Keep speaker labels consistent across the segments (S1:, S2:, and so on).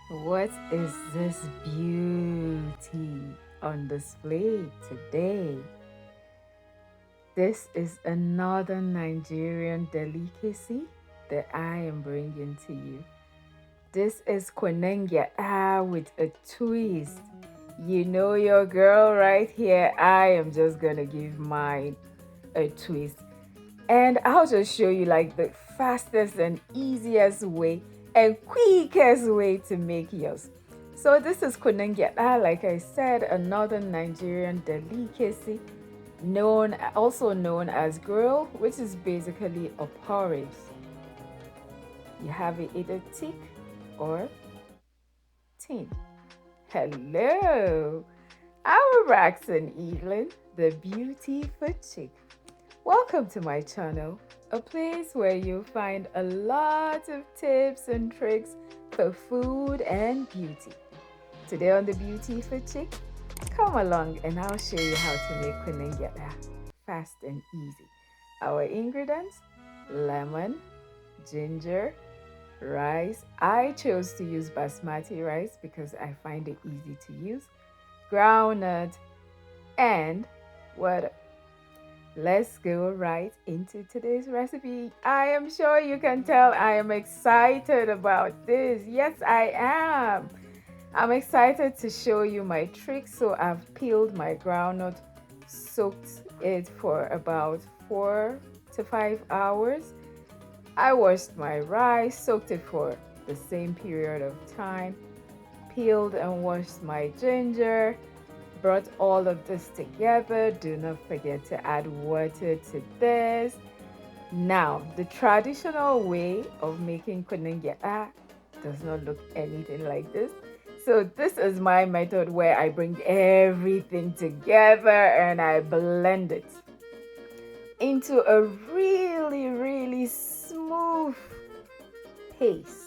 S1: What is this beauty on display today? This is another Nigerian delicacy that I am bringing to you. This is kunun gyada with a twist. You know your girl right here. I am just gonna give mine a twist. And I'll just show you like the fastest and easiest way and quickest way to make yours. So this is kunun gyada, like I said, another Nigerian delicacy also known as gruel, which is basically a porridge. You have it either thick or thin. Hello, I'm Braxton Evelyn, the Beauty Food Chick. Welcome to my channel, a place where you'll find a lot of tips and tricks for food and beauty. Today on the Beauty Food Chick, come along and I'll show you how to make kunun gyada fast and easy. Our ingredients: lemon, ginger, rice. I chose to use basmati rice because I find it easy to use, groundnut, and water. Let's go right into today's recipe. I am sure you can tell I am excited about this. Yes, I am. I'm excited to show you my trick. So I've peeled my groundnut, soaked it for about 4 to 5 hours. I washed my rice, soaked it for the same period of time, peeled and washed my ginger, brought all of this together. Do not forget to add water to this. Now, the traditional way of making kunun gyada does not look anything like this. So this is my method where I bring everything together and I blend it into a really smooth paste.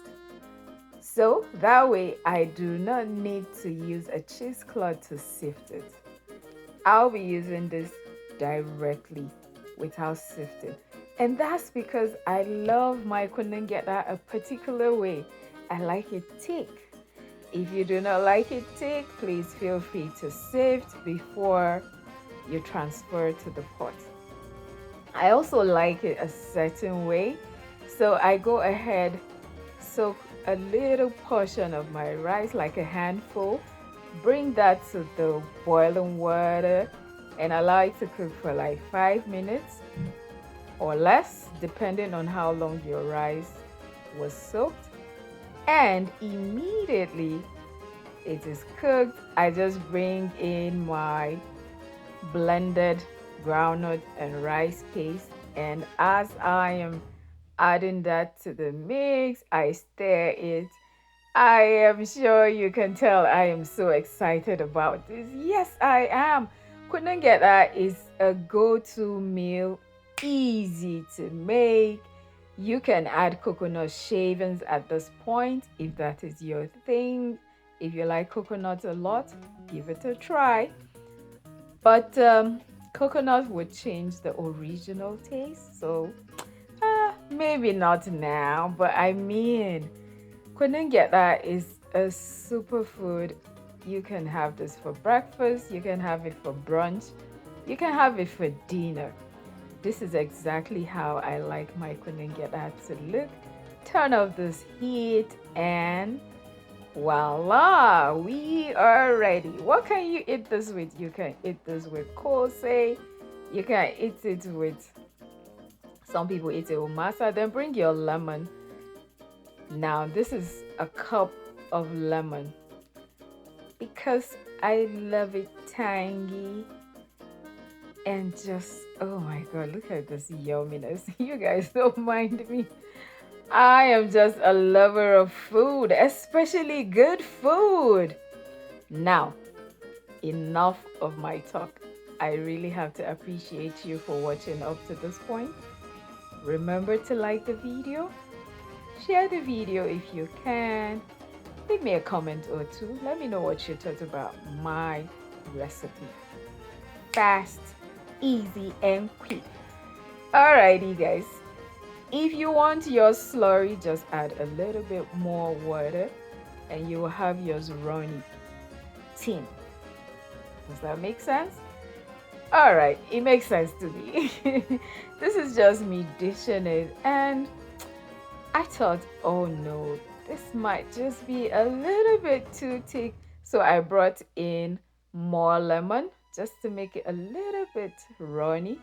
S1: So that way I do not need to use a cheesecloth to sift it. I'll be using this directly without sifting. And that's because I love my kunun gyada a particular way. I like it thick. If you do not like it thick, please feel free to sift before you transfer to the pot. I also like it a certain way. So I go ahead, soak a little portion of my rice, like a handful, bring that to the boiling water and allow it to cook for like 5 minutes or less, depending on how long your rice was soaked. And immediately it is cooked, I just bring in my blended groundnut and rice paste, and as I am adding that to the mix, I stir it. I am sure you can tell I am so excited about this. Yes, I am. Kunun gyada is a go-to meal, easy to make. You can add coconut shavings at this point if that is your thing. If you like coconut a lot, give it a try. But coconut would change the original taste, so maybe not now. But I mean, kunun gyada is a superfood. You can have this for breakfast, you can have it for brunch, you can have it for dinner. This is exactly how I like my kunun gyada to look. Turn off this heat and voila, we are ready. What can you eat this with? You can eat this with kose. You can eat it with, some people eat it with masa. Then bring your lemon. Now this is a cup of lemon because I love it tangy and just, oh my god, look at this yumminess. You guys don't mind me. I am just a lover of food, especially good food. Now, enough of my talk. I really have to appreciate you for watching up to this point. Remember to like the video, share the video if you can, leave me a comment or two. Let me know what you thought about my recipe. Fast, easy, and quick. Alrighty, guys. If you want your slurry, just add a little bit more water and you will have yours runny, thin. Does that make sense? All right, it makes sense to me. This is just me dishing it, and I thought, oh no, this might just be a little bit too thick. So I brought in more lemon just to make it a little bit runny.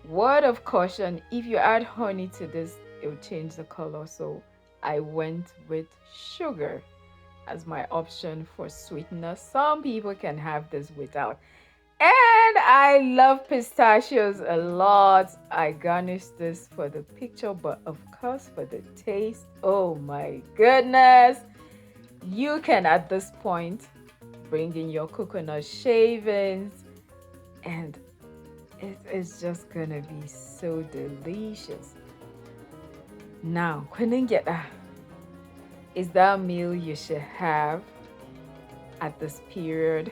S1: Word of caution, if you add honey to this, it will change the color. So I went with sugar as my option for sweetener. Some people can have this without. And I love pistachios a lot. I garnished this for the picture, but of course for the taste, oh my goodness. You can at this point bring in your coconut shavings, and it is just gonna be so delicious. Now, kunun gyada is that meal you should have at this period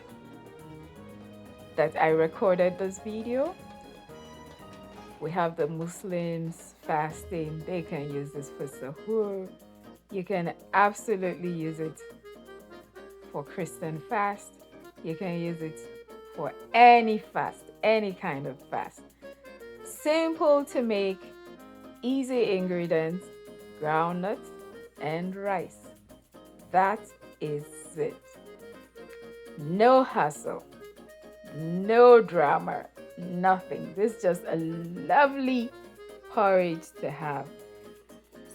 S1: that I recorded this video. We have the Muslims fasting. They can use this for sahur. You can absolutely use it for Christian fast. You can use it for any fast, any kind of fast. Simple to make, easy ingredients, groundnuts and rice. That is it. No hassle. No drama, nothing. This is just a lovely porridge to have.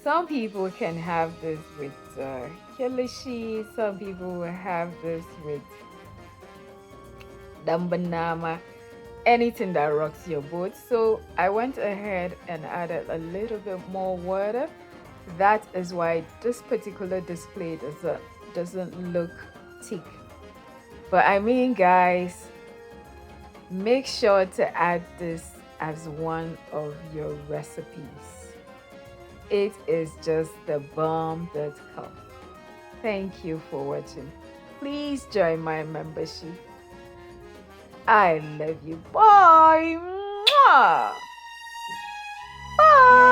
S1: Some people can have this with kilishi. Some people will have this with dambanama, anything that rocks your boat. So I went ahead and added a little bit more water. That is why this particular display doesn't look thick. But I mean, guys, make sure to add this as one of your recipes. It is just the bomb.com. Thank you for watching. Please join my membership. I love you. Bye. Mwah. Bye.